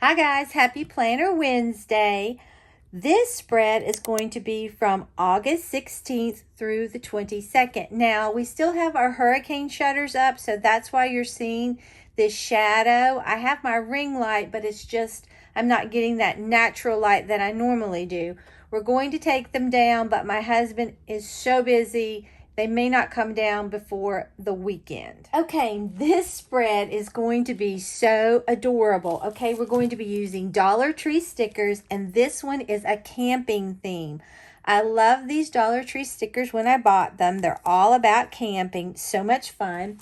Hi guys, happy Planner Wednesday. This spread is going to be from August 16th through the 22nd. Now, we still have our hurricane shutters up, so that's why you're seeing this shadow. I have my ring light, but it's just, I'm not getting that natural light that I normally do. We're going to take them down, but my husband is so busy. They may not come down before the weekend. Okay, this spread is going to be so adorable. Okay, we're going to be using Dollar Tree stickers, and this one is a camping theme. I love these Dollar Tree stickers when I bought them. They're all about camping, so much fun.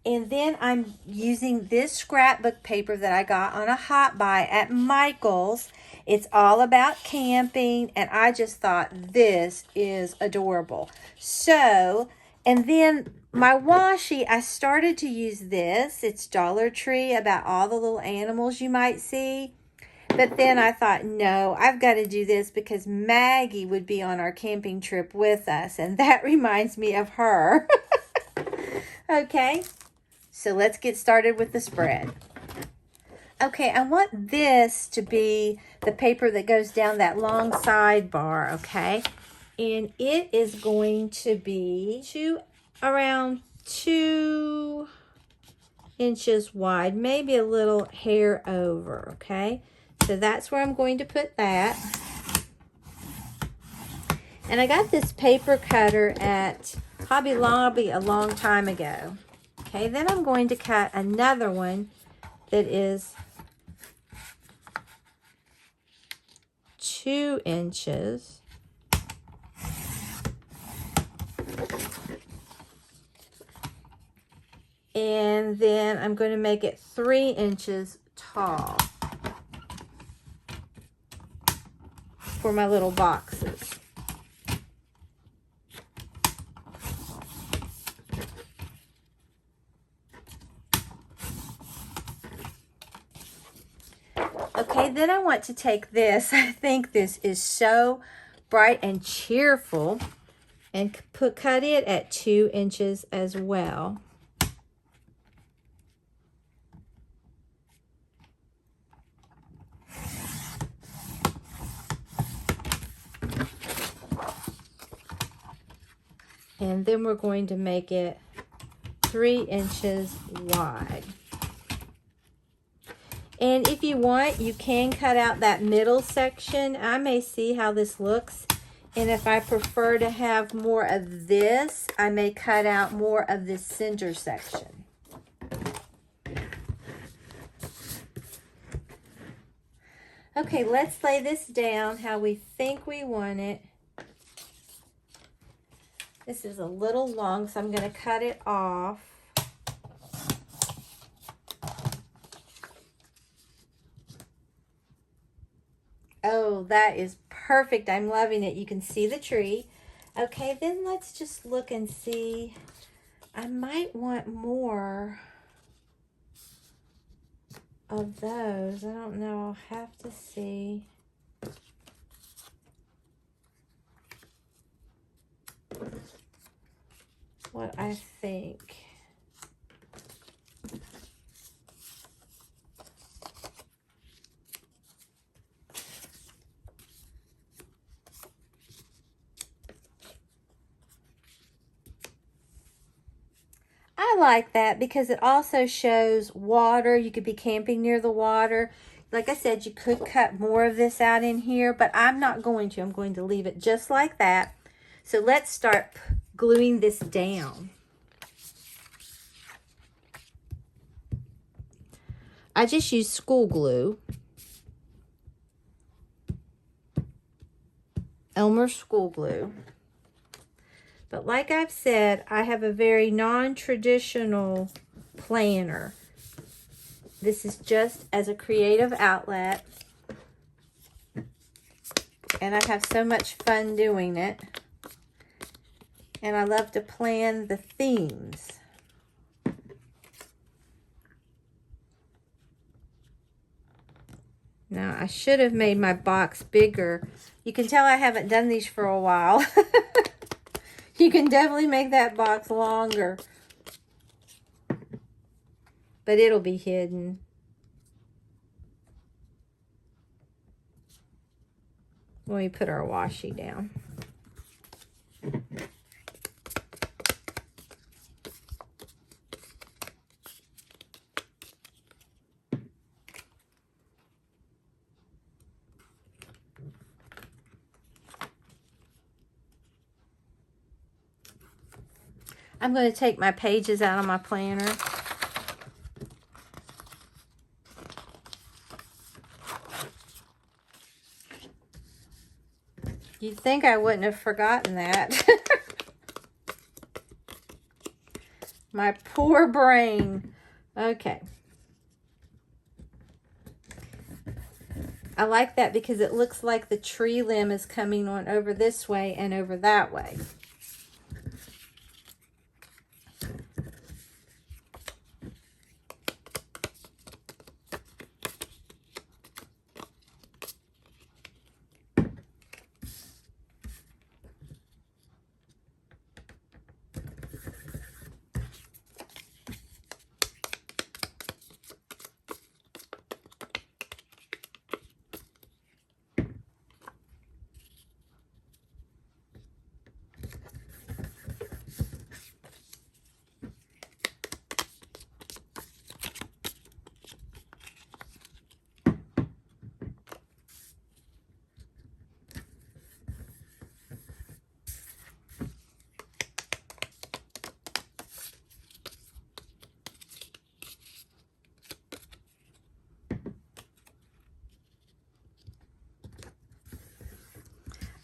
And then I'm using this scrapbook paper that I got on a hot buy at Michael's. It's all about camping, and I just thought this is adorable. So, and then my washi, I started to use this. It's Dollar Tree, about all the little animals you might see. But then I thought, no, I've got to do this because Maggie would be on our camping trip with us, and that reminds me of her. Okay. So let's get started with the spread. Okay, I want this to be the paper that goes down that long sidebar, okay? And it is going to be around 2 inches wide, maybe a little hair over, okay? So that's where I'm going to put that. And I got this paper cutter at Hobby Lobby a long time ago. Okay, then I'm going to cut another one that is 2 inches. And then I'm going to make it 3 inches tall for my little boxes. Okay, then I want to take this. I think this is so bright and cheerful, and cut it at 2 inches as well. And then we're going to make it 3 inches wide. And if you want, you can cut out that middle section. I may see how this looks. And if I prefer to have more of this, I may cut out more of this center section. Okay, let's lay this down how we think we want it. This is a little long, so I'm going to cut it off. Oh, that is perfect. I'm loving it. You can see the tree. Okay, then let's just look and see. I might want more of those. I don't know. I'll have to see. What I think. I like that because it also shows water. You could be camping near the water. Like I said, you could cut more of this out in here, but I'm not going to. I'm going to leave it just like that. So let's start gluing this down. I just used school glue. Elmer school glue. But like I've said, I have a very non-traditional planner. This is just as a creative outlet. And I have so much fun doing it. And I love to plan the themes. Now, I should have made my box bigger. You can tell I haven't done these for a while. You can definitely make that box longer. But it'll be hidden. when we put our washi down. I'm going to take my pages out of my planner. You'd think I wouldn't have forgotten that. My poor brain. Okay. I like that because it looks like the tree limb is coming on over this way and over that way.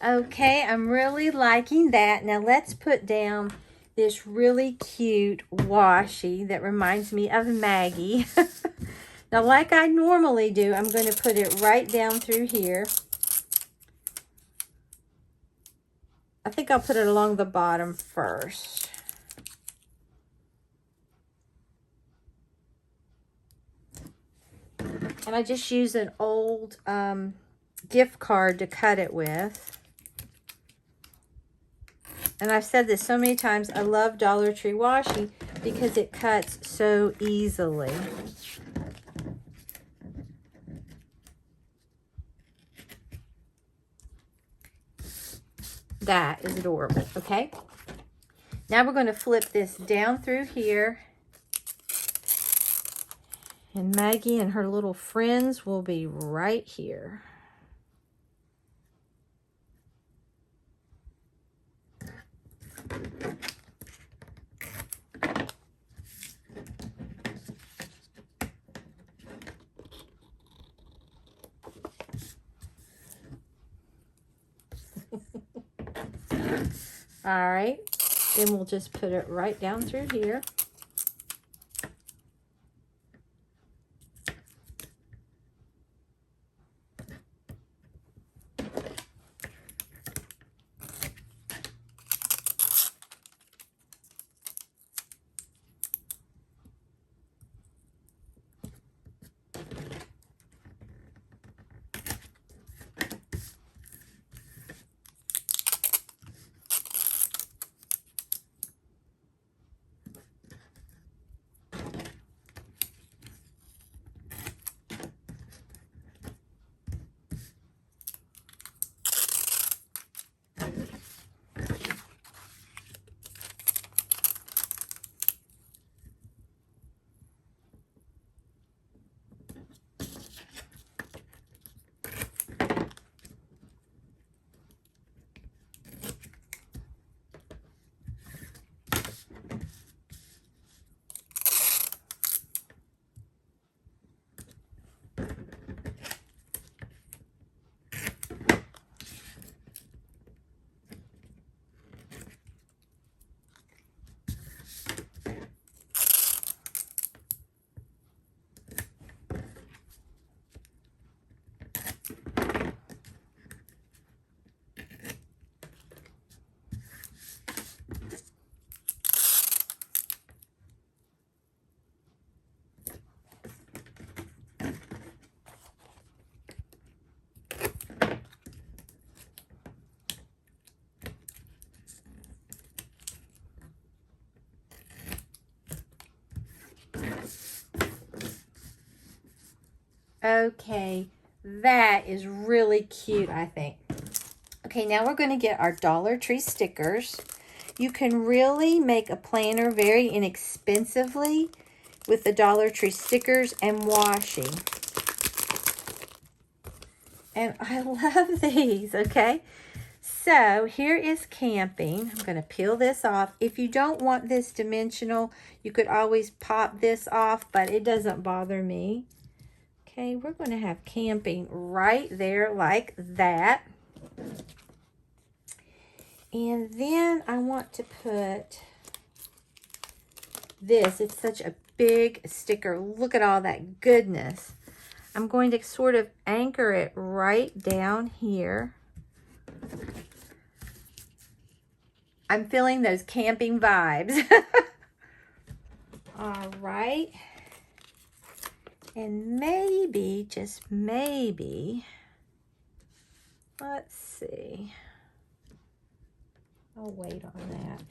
Okay, I'm really liking that. Now let's put down this really cute washi that reminds me of Maggie. Now, like I normally do, I'm going to put it right down through here. I think I'll put it along the bottom first. And I just use an old gift card to cut it with. And I've said this so many times, I love Dollar Tree washi because it cuts so easily. That is adorable, okay? Now we're going to flip this down through here. And Maggie and her little friends will be right here. All right, then we'll just put it right down through here. Okay, that is really cute, I think. Okay, now we're going to get our Dollar Tree stickers. You can really make a planner very inexpensively with the Dollar Tree stickers and washi. And I love these, okay? So here is camping. I'm going to peel this off. If you don't want this dimensional, you could always pop this off, but it doesn't bother me. Okay, we're going to have camping right there like that. And then I want to put this. It's such a big sticker. Look at all that goodness. I'm going to sort of anchor it right down here. I'm feeling those camping vibes. All right. And maybe, just maybe, let's see. I'll wait on that.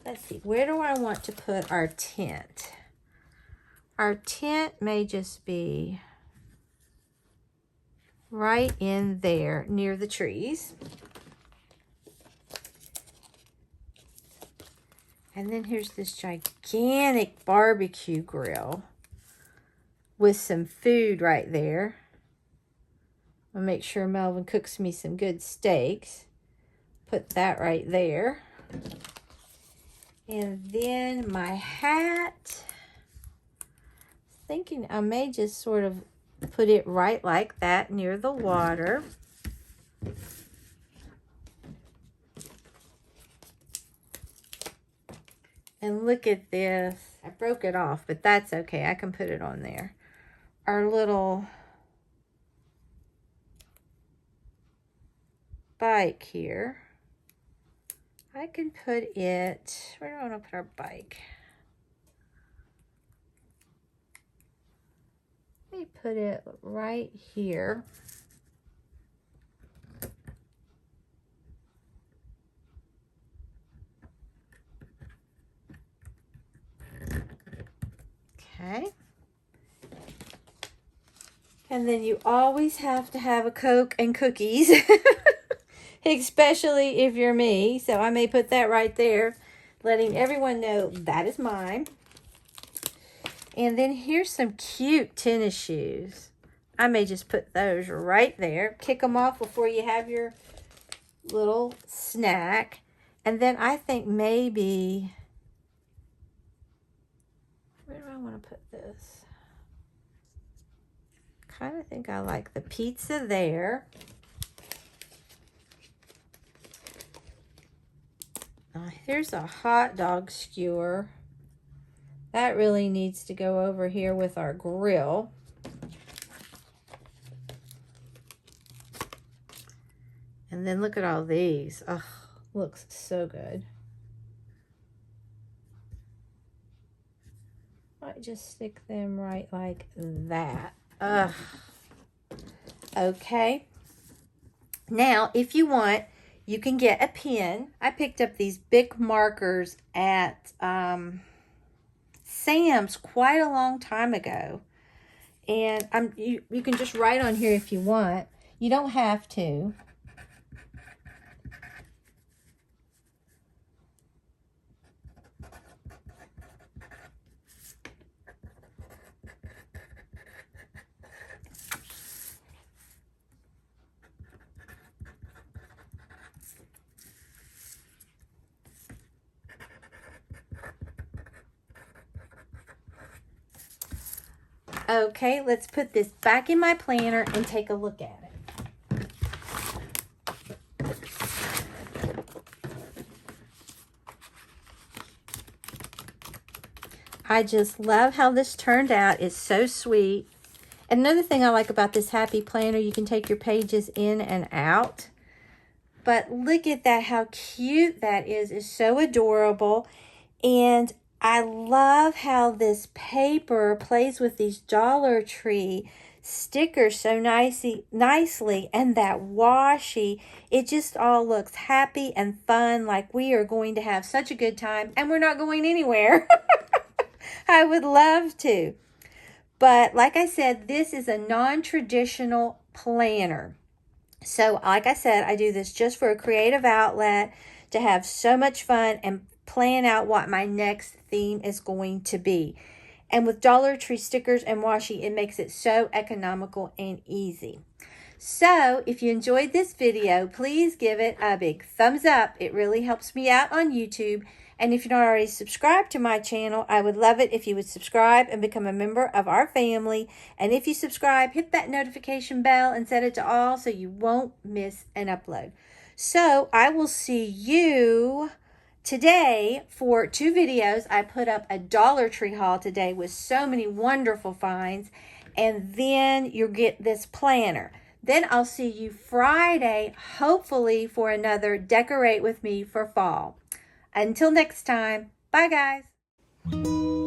Let's see, where do I want to put our tent? Our tent may just be right in there near the trees. And then here's this gigantic barbecue grill with some food right there. I'll make sure Melvin cooks me some good steaks. Put that right there. And then my hat. Thinking I may just sort of put it right like that near the water. And look at this. I broke it off, but that's okay. I can put it on there. Our little bike here. I can put it, where do I want to put our bike? Let me put it right here. Okay. And then you always have to have a Coke and cookies, especially if you're me. So I may put that right there, letting everyone know that is mine. And then here's some cute tennis shoes. I may just put those right there. Kick them off before you have your little snack. And then I think maybe, where do I want to put this? Kind of think I like the pizza there. Here's a hot dog skewer. That really needs to go over here with our grill. And then look at all these. Oh, looks so good. Might just stick them right like that. Ugh. Okay. Now, if you want, you can get a pen. I picked up these big markers at Sam's quite a long time ago. And you can just write on here if you want. You don't have to. Okay, let's put this back in my planner and take a look at it. I just love how this turned out. It's so sweet. Another thing I like about this happy planner, you can take your pages in and out. But look at that, how cute that is. It's so adorable. And I love how this paper plays with these Dollar Tree stickers so nicely, and that washi. It just all looks happy and fun, like we are going to have such a good time, and we're not going anywhere. I would love to. But like I said, this is a non-traditional planner. So like I said, I do this just for a creative outlet, to have so much fun and plan out what my next theme is going to be. And with Dollar Tree stickers and washi, it makes it so economical and easy. So if you enjoyed this video, please give it a big thumbs up. It really helps me out on YouTube. And if you're not already subscribed to my channel, I would love it if you would subscribe and become a member of our family. And if you subscribe, hit that notification bell and set it to all so you won't miss an upload. So I will see you today for 2 videos. I put up a Dollar Tree haul today with so many wonderful finds. And then you'll get this planner. Then I'll see you Friday, hopefully for another Decorate With Me for fall. Until next time, bye guys.